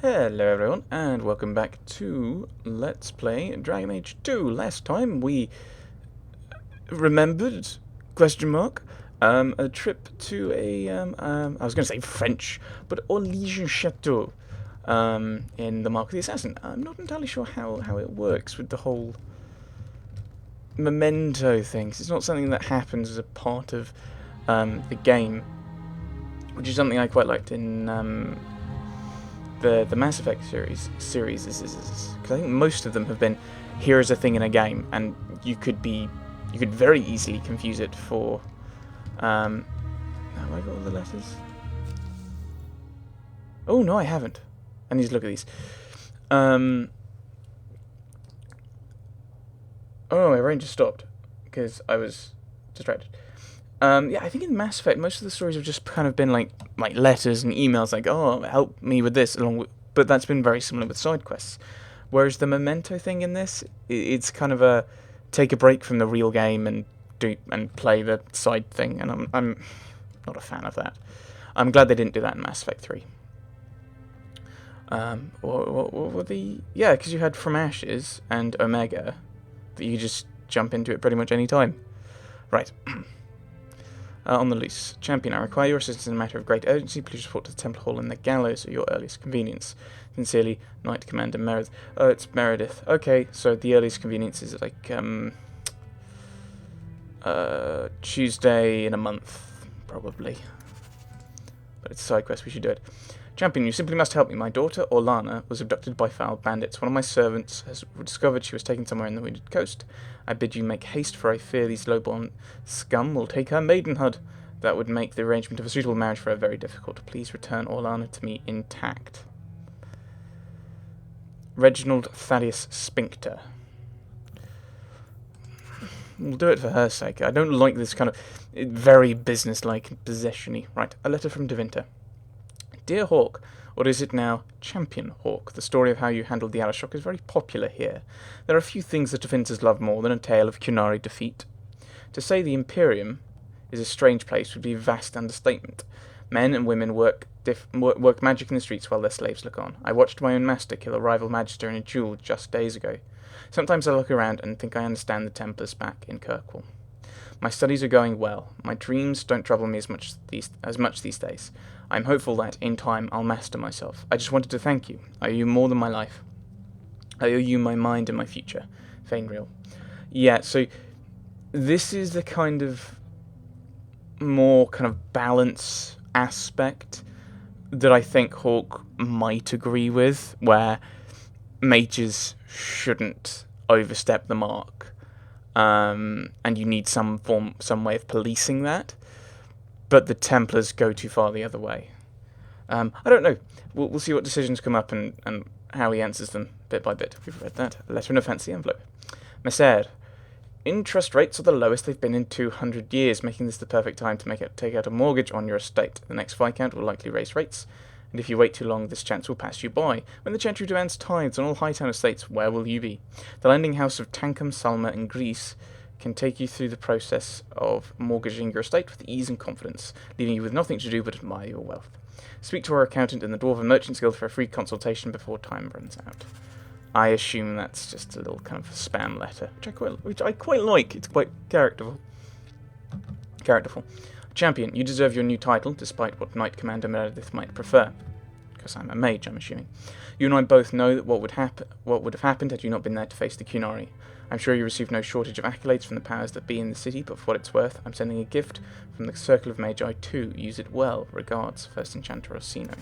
Hello everyone, and welcome back to Let's Play Dragon Age 2. Last time we remembered, question mark, a trip to I was going to say French, but Orléans Chateau, in the Mark of the Assassin. I'm not entirely sure how it works with the whole memento thing. It's not something that happens as a part of the game, which is something I quite liked in the Mass Effect series because I think most of them have been here is a thing in a game, and you could very easily confuse it for have I got all the letters? Oh no, I haven't. I need to look at these. Oh, my brain just stopped because I was distracted. Yeah, I think in Mass Effect, most of the stories have just kind of been like letters and emails, like, oh, help me with this, but that's been very similar with side quests. Whereas the memento thing in this, it's kind of a take a break from the real game and play the side thing, and I'm not a fan of that. I'm glad they didn't do that in Mass Effect 3. What were the... Yeah, because you had From Ashes and Omega, that you just jump into it pretty much any time. Right. On the loose. Champion, I require your assistance in a matter of great urgency. Please report to the Temple Hall in the Gallows at your earliest convenience. Sincerely, Knight Commander Meredith. Oh, it's Meredith. Okay, so the earliest convenience is like, Tuesday in a month, probably. But it's a side quest, we should do it. Champion, you simply must help me. My daughter, Orlana, was abducted by foul bandits. One of my servants has discovered she was taken somewhere in the wounded coast. I bid you make haste, for I fear these low-born scum will take her maidenhood. That would make the arrangement of a suitable marriage for her very difficult. Please return Orlana to me intact. Reginald Thaddeus Sphincter. We'll do it for her sake. I don't like this kind of very business-like, possession-y. Right, a letter from Devinter. Dear Hawk, or is it now Champion Hawk? The story of how you handled the Arashock is very popular here. There are few things that defenders love more than a tale of Cunari defeat. To say the Imperium is a strange place would be a vast understatement. Men and women work magic in the streets while their slaves look on. I watched my own master kill a rival magister in a duel just days ago. Sometimes I look around and think I understand the Templars back in Kirkwall. My studies are going well. My dreams don't trouble me as much these days. I'm hopeful that, in time, I'll master myself. I just wanted to thank you. I owe you more than my life. I owe you my mind and my future. Fainreal. Yeah, so this is the kind of more kind of balance aspect that I think Hawk might agree with, where mages shouldn't overstep the mark. And you need some way of policing that. But the Templars go too far the other way. I don't know. We'll see what decisions come up and how he answers them bit by bit. We've read that. A letter in a fancy envelope. Messer, interest rates are the lowest they've been in 200 years, making this the perfect time to take out a mortgage on your estate. The next Viscount will likely raise rates, and if you wait too long, this chance will pass you by. When the Chantry demands tithes on all Hightown estates, where will you be? The lending house of Tankum, Salma, and Greece can take you through the process of mortgaging your estate with ease and confidence, leaving you with nothing to do but admire your wealth. Speak to our accountant in the Dwarven Merchants Guild for a free consultation before time runs out. I assume that's just a little kind of spam letter, which I quite like. It's quite characterful. Champion, you deserve your new title, despite what Knight Commander Meredith might prefer. Because I'm a mage, I'm assuming. You and I both know that what would have happened had you not been there to face the Cunari. I'm sure you received no shortage of accolades from the powers that be in the city, but for what it's worth, I'm sending a gift from the Circle of Magi too. Use it well. Regards, First Enchanter Orsino.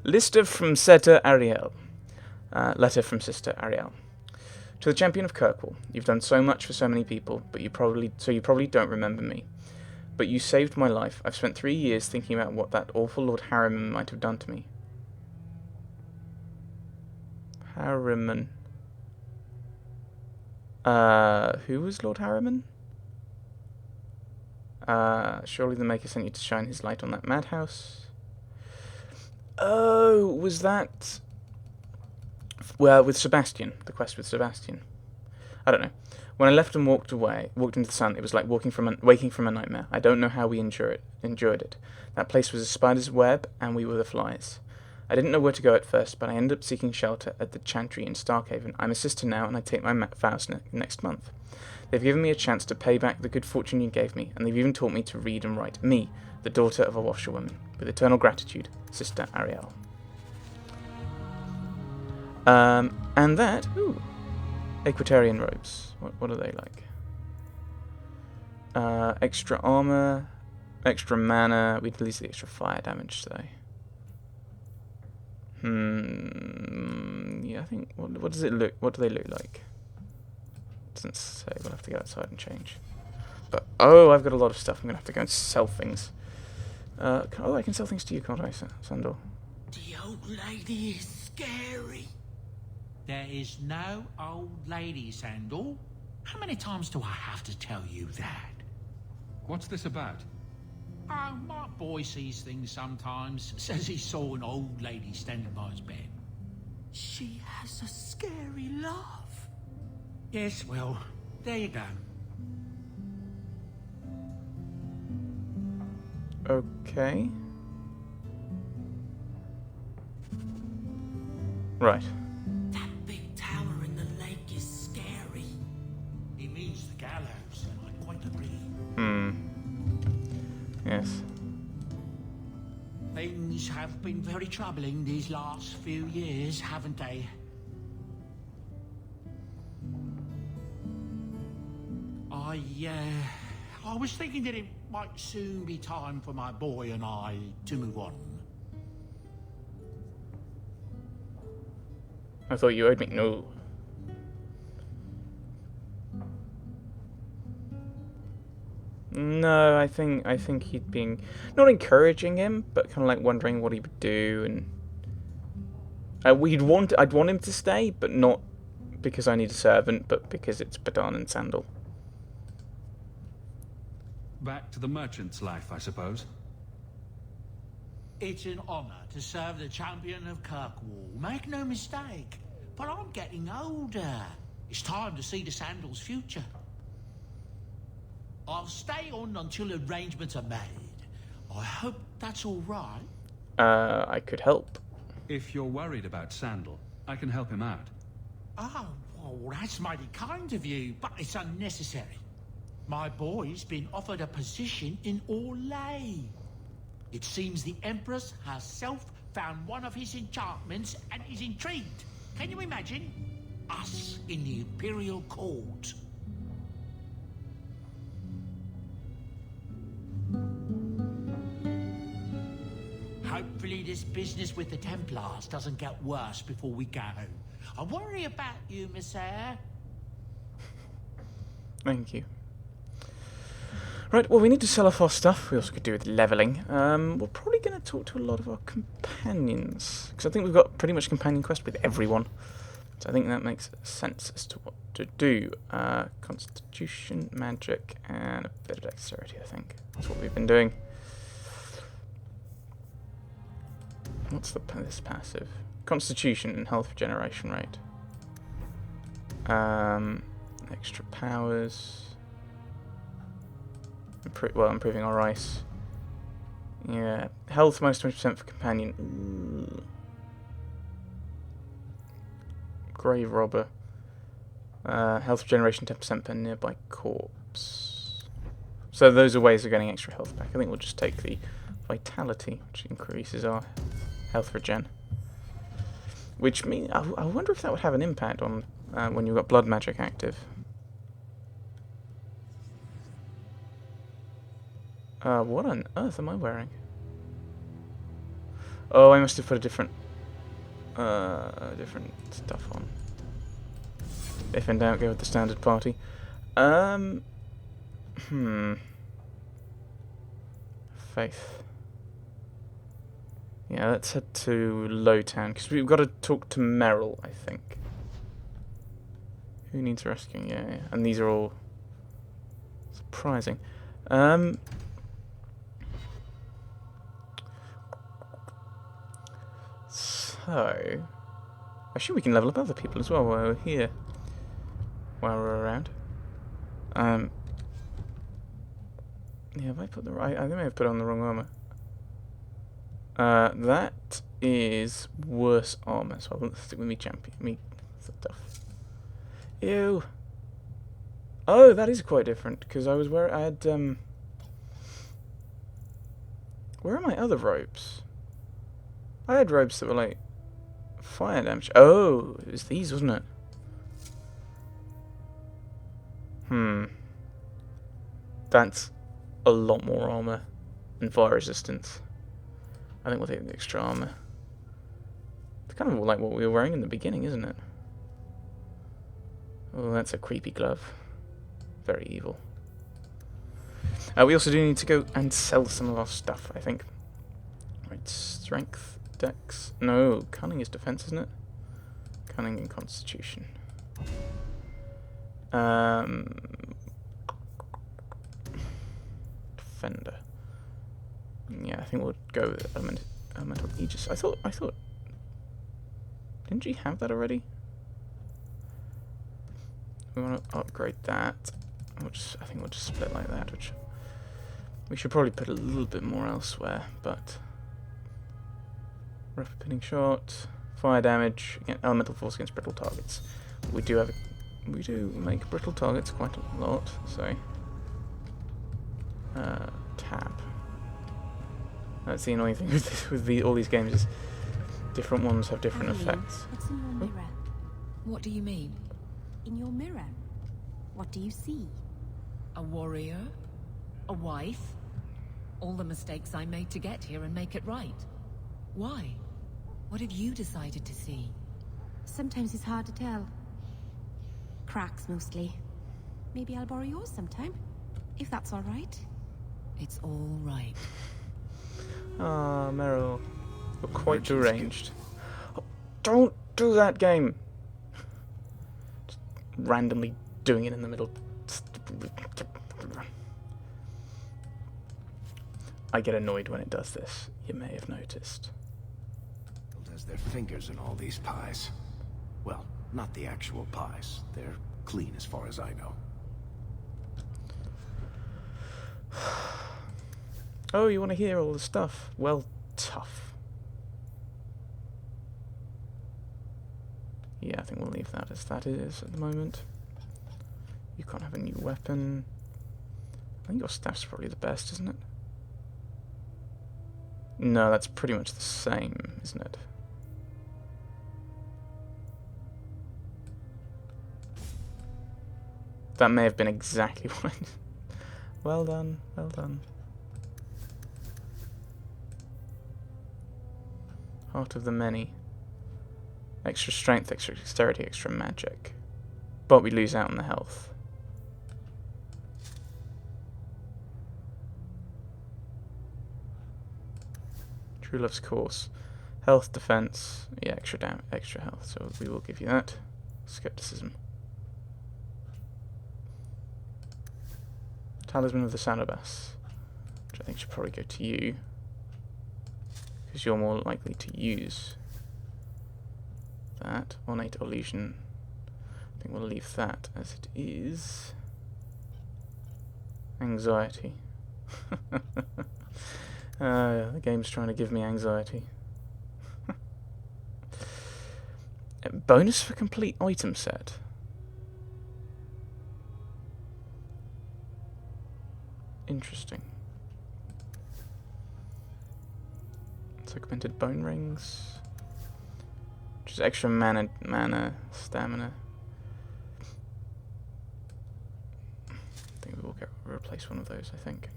Lister from Sister Ariel. Letter from Sister Ariel. To the Champion of Kirkwall, you've done so much for so many people, but you probably don't remember me. But you saved my life. I've spent 3 years thinking about what that awful Lord Harriman might have done to me. Harriman. Who was Lord Harriman? Surely the Maker sent you to shine his light on that madhouse. Oh, was that... Well, with Sebastian. The quest with Sebastian. I don't know. When I left and walked into the sun, it was like waking from a nightmare. I don't know how we endured it. That place was a spider's web, and we were the flies. I didn't know where to go at first, but I ended up seeking shelter at the Chantry in Starkhaven. I'm a sister now, and I take my vows next month. They've given me a chance to pay back the good fortune you gave me, and they've even taught me to read and write. Me, the daughter of a washerwoman. With eternal gratitude, Sister Ariel. And that... Ooh. Equitarian robes. What are they like? Extra armor, extra mana. We'd at least the extra fire damage, though. Yeah, I think. What does it look? What do they look like? Doesn't say. We'll have to go outside and change. But I've got a lot of stuff. I'm gonna have to go and sell things. I can sell things to you, can't I, Sandor? The old lady is scary. There is no old lady, Sandor. How many times do I have to tell you that? What's this about? Oh, my boy sees things sometimes. Says he saw an old lady standing by his bed. She has a scary laugh. Yes, well, there you go. Okay. Right. That big tower in the lake is scary. He means the gallows, and I quite agree. Yes. Things have been very troubling these last few years, haven't they? I was thinking that it might soon be time for my boy and I to move on. I thought you owed me. No. No, I think he'd been not encouraging him, but kind of like wondering what he would do, and I'd want him to stay, but not because I need a servant, but because it's Badan and Sandal. Back to the merchant's life, I suppose. It's an honor to serve the champion of Kirkwall. Make no mistake, but I'm getting older. It's time to see the Sandal's future. I'll stay on until arrangements are made. I hope that's all right. I could help. If you're worried about Sandal, I can help him out. Oh, well, that's mighty kind of you, but it's unnecessary. My boy's been offered a position in Orlais. It seems the Empress herself found one of his enchantments and is intrigued. Can you imagine? Us in the Imperial Court. Hopefully this business with the Templars doesn't get worse before we go. I worry about you, Messiah. Thank you. Right, well, we need to sell off our stuff. We also could do with levelling. We're probably going to talk to a lot of our companions, because I think we've got pretty much companion quest with everyone. So I think that makes sense as to what to do. Constitution, magic, and a bit of dexterity, I think. That's what we've been doing. What's this passive? Constitution and health regeneration rate. Extra powers. Improving our ice. Yeah. Health minus 20% for companion. Ooh. Grave robber. Health regeneration 10% per nearby corpse. So those are ways of getting extra health back. I think we'll just take the vitality, which increases our health regen. Which means I wonder if that would have an impact on when you've got blood magic active. What on earth am I wearing? Oh, I must have put a different stuff on. If in doubt, go with the standard party. Faith. Yeah, let's head to Lowtown, because we've got to talk to Merrill, I think. Who needs rescuing? Yeah. And these are all surprising. So, actually we can level up other people as well while we're here. while we're around. Yeah, have I put the right? I think I may have put on the wrong armor. That is worse armor, so I'll stick with me champion. Me stuff. Ew. Oh, that is quite different because I had Where are my other robes? I had robes that were like fire damage. Oh, it was these, wasn't it? That's a lot more armor and fire resistance. I think we'll take the extra armor. It's kind of like what we were wearing in the beginning, isn't it? Oh, that's a creepy glove. Very evil. We also do need to go and sell some of our stuff, I think. Right, strength, dex. No, cunning is defense, isn't it? Cunning and constitution. Defender. Yeah, I think we'll go with elemental aegis. I thought. Didn't she have that already? We want to upgrade that. I think we'll just split like that, which we should probably put a little bit more elsewhere, but rough pinning shot, fire damage, again, elemental force against brittle targets. We do make brittle targets quite a lot, so tab. That's the annoying thing with all these games is different ones have different effects. What's in your mirror? What do you mean? In your mirror, what do you see? A warrior? A wife? All the mistakes I made to get here and make it right. Why? What have you decided to see? Sometimes it's hard to tell. Cracks, mostly. Maybe I'll borrow yours sometime, if that's all right. It's all right. Ah, Merrill. You're quite deranged. Oh, don't do that, game! Just randomly doing it in the middle. I get annoyed when it does this. You may have noticed. Has their fingers in all these pies. Well, not the actual pies. They're clean as far as I know. Oh, you want to hear all the stuff? Well, tough. Yeah, I think we'll leave that as that is at the moment. You can't have a new weapon. I think your staff's probably the best, isn't it? No, that's pretty much the same, isn't it? That may have been exactly what I... Well done, well done. Heart of the Many. Extra strength, extra dexterity, extra magic. But we lose out on the health. True Love's Course. Health, defense, yeah, extra health, so we will give you that. Skepticism. Talisman of the Sandor, which I think should probably go to you, because you're more likely to use that. Ornate Illusion. I think we'll leave that as it is. Anxiety. The game's trying to give me anxiety. Bonus for complete item set. Interesting. Segmented bone rings, which is extra mana, stamina. I think we will replace one of those, I think.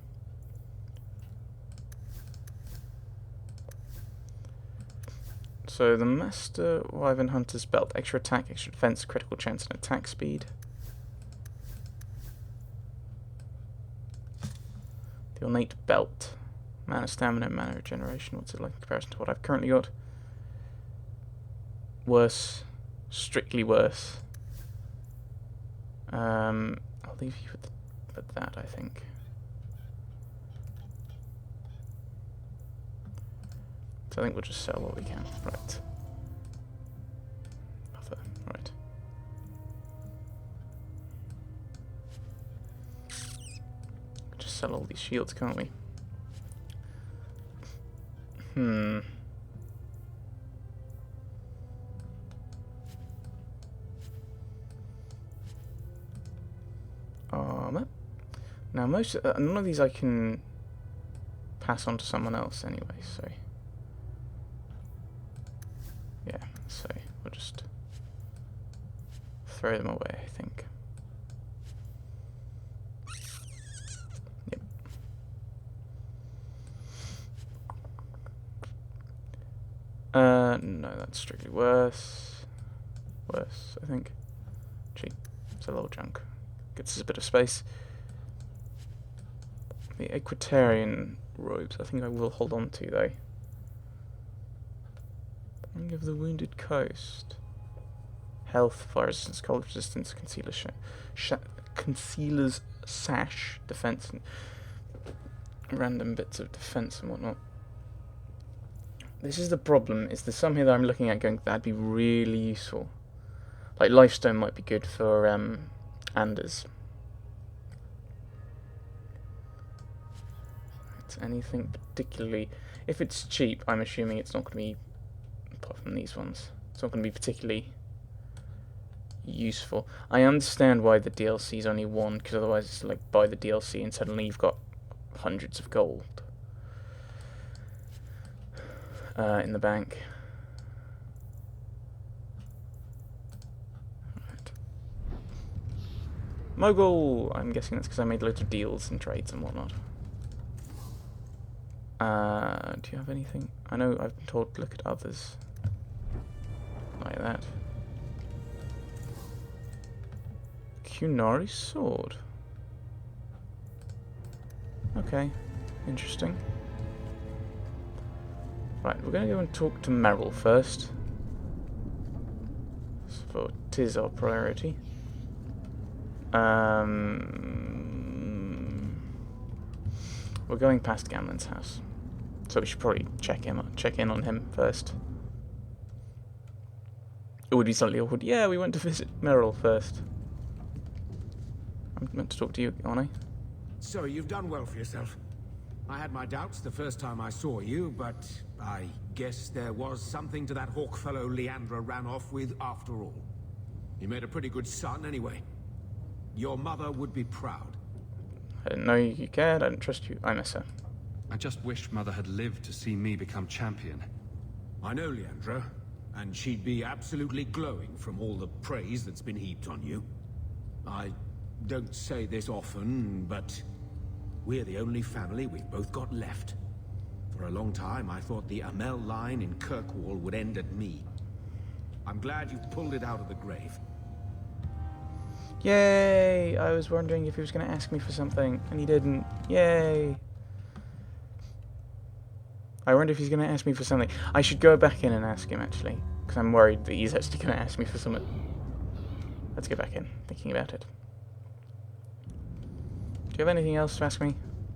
So the Master Wyvern Hunter's Belt, extra attack, extra defense, critical chance, and attack speed. The Ornate Belt, mana stamina, mana regeneration. What's it like in comparison to what I've currently got? Worse, strictly worse. I'll leave you at that, I think. So I think we'll just sell what we can. Right. Right. these shields, can't we? Armor. Now, none of these I can pass on to someone else anyway, so... Yeah, so we'll just throw them away, I think. Yep. No, that's strictly worse. Worse, I think. Cheap. It's a little junk. Gets us a bit of space. The Equatorian robes, I think I will hold on to, though. Ring of the Wounded Coast. Health, fire resistance, cold resistance, concealer's sash, defense, and random bits of defense and whatnot. This is the problem, is there's some here that I'm looking at going, that'd be really useful. Like Lifestone might be good for Anders. It's anything particularly... If it's cheap, I'm assuming it's not going to be, apart from these ones, it's not going to be particularly useful. I understand why the DLC is only one, because otherwise it's like buy the DLC and suddenly you've got hundreds of gold in the bank. Right. Mogul! I'm guessing that's because I made loads of deals and trades and whatnot. Do you have anything? I know I've been told to look at others. Like that. Kunari sword. Okay, interesting. Right, we're going to go and talk to Merrill first. For 'tis our priority. We're going past Gamlen's house, so we should probably check in on him first. It would be slightly awkward. Yeah, we went to visit Merrill first. I'm meant to talk to you, aren't I? So you've done well for yourself. I had my doubts the first time I saw you, but I guess there was something to that hawk fellow Leandra ran off with after all. You made a pretty good son anyway. Your mother would be proud. I didn't know you cared. I didn't trust you. I miss her. I just wish Mother had lived to see me become champion. I know Leandra, and she'd be absolutely glowing from all the praise that's been heaped on you. I don't say this often, but we're the only family we've both got left. For a long time, I thought the Amel line in Kirkwall would end at me. I'm glad you pulled it out of the grave. Yay! I was wondering if he was going to ask me for something, and he didn't. Yay! I wonder if he's going to ask me for something. I should go back in and ask him, actually, because I'm worried that he's actually going to ask me for something. Let's go back in, thinking about it. Do you have anything else to ask me?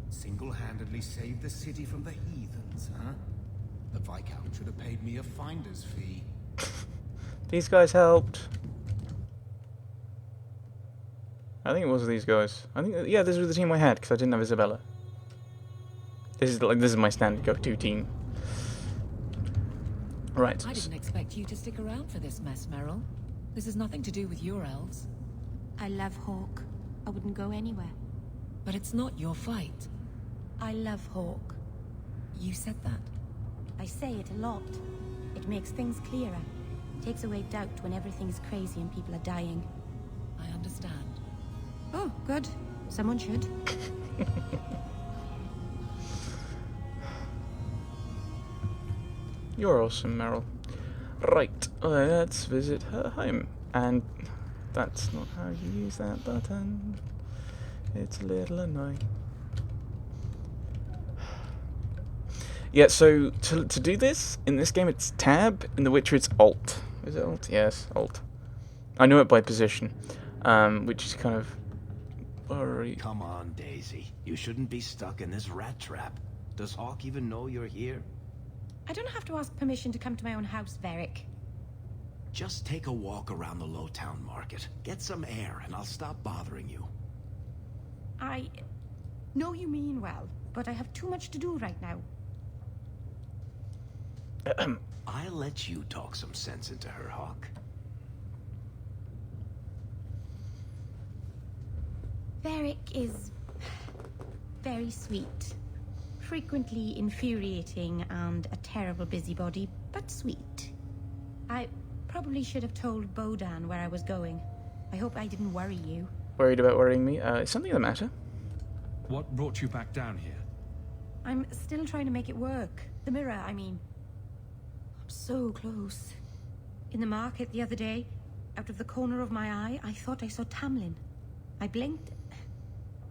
Single-handedly saved the city from the heathens, huh? The Viscount should have paid me a finder's fee. These guys helped. I think it was these guys. I think, yeah, this was the team I had because I didn't have Isabella. This is my standard go-to team. Right. I didn't expect you to stick around for this mess, Merrill. This has nothing to do with your elves. I love Hawk. I wouldn't go anywhere. But it's not your fight. I love Hawk. You said that. I say it a lot. It makes things clearer. Takes away doubt when everything's crazy and people are dying. I understand. Oh, good. Someone should. You're awesome, Merrill. Right, let's visit her home. And that's not how you use that button. It's a little annoying. Yeah, so to do this, in this game it's tab, in The Witcher it's alt. Is it alt? Yes, alt. I know it by position, which is kind of... Come on, Daisy. You shouldn't be stuck in this rat trap. Does Hawk even know you're here? I don't have to ask permission to come to my own house, Varric. Just take a walk around the Lowtown Market. Get some air, and I'll stop bothering you. No, you mean well, but I have too much to do right now. I'll let you talk some sense into her, Hawk. Varric is very sweet. Frequently infuriating and a terrible busybody, but sweet. I probably should have told Bodan where I was going. I hope I didn't worry you. Worried about worrying me? Is something the matter? What brought you back down here? I'm still trying to make it work. The mirror, I mean. I'm so close. In the market the other day, out of the corner of my eye, I thought I saw Tamlin. I blinked,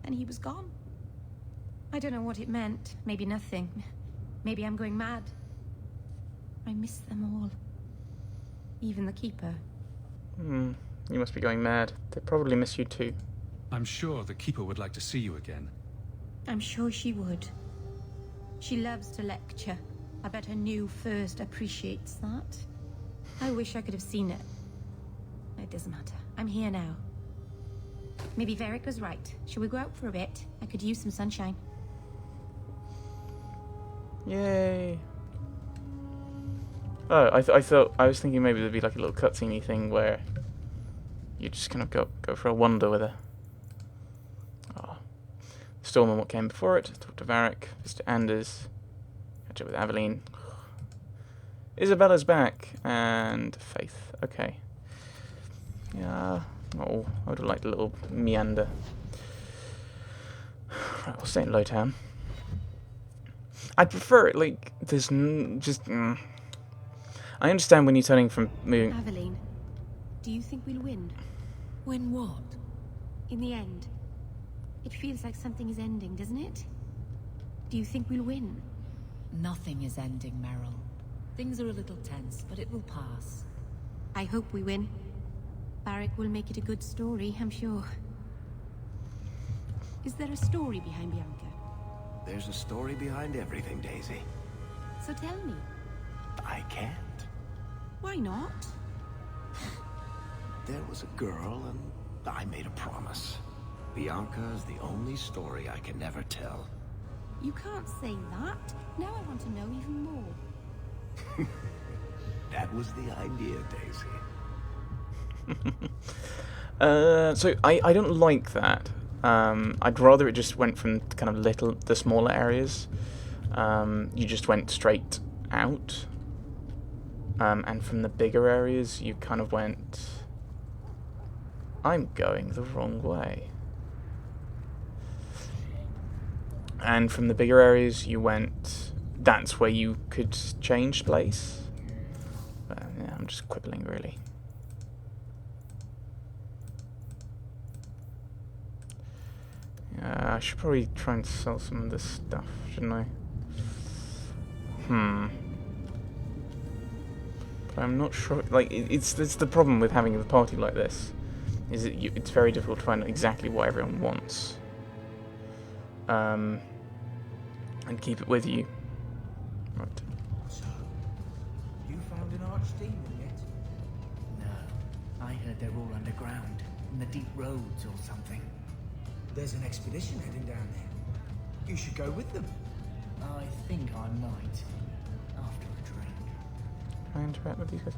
and he was gone. I don't know what it meant. Maybe nothing. Maybe I'm going mad. I miss them all. Even the Keeper. You must be going mad. They probably miss you too. I'm sure the Keeper would like to see you again. I'm sure she would. She loves to lecture. I bet her new first appreciates that. I wish I could have seen it. It doesn't matter. I'm here now. Maybe Varric was right. Shall we go out for a bit? I could use some sunshine. Yay. Oh, I was thinking maybe there'd be like a little cutscene thing where you just kind of go for a wander with her. Oh. Storm and what came before it. Talk to Varric. Visit Anders. Catch up with Aveline. Isabella's back. And Faith. Okay. Yeah. Oh, I would have liked a little meander. Right, we'll stay in Lowtown. I'd prefer it like there's I understand when you're turning from moving. Aveline, do you think we'll win? Win what? In the end. It feels like something is ending, doesn't it? Do you think we'll win? Nothing is ending, Merrill. Things are a little tense, but it will pass. I hope we win. Varric will make it a good story, I'm sure. Is there a story behind Bianca? There's a story behind everything, Daisy. So tell me, I can't. why not? There was a girl, and I made a promise. Bianca is the only story I can never tell. You can't say that. Now I want to know even more. That was the idea, Daisy. So I don't like that. I'd rather it just went from kind of the smaller areas. You just went straight out. And from the bigger areas, you kind of went... I'm going the wrong way. And from the bigger areas, you went... That's where you could change place. But, yeah, I'm just quibbling, really. I should probably try and sell some of this stuff, shouldn't I? But I'm not sure. Like, it's the problem with having a party like this, is that it's very difficult to find exactly what everyone wants, and keep it with you. Right. So, you found an archdemon yet? No. I heard they're all underground, in the deep roads or something. There's an expedition heading down there. You should go with them. I think I might. After a drink. Can I interact with these guys?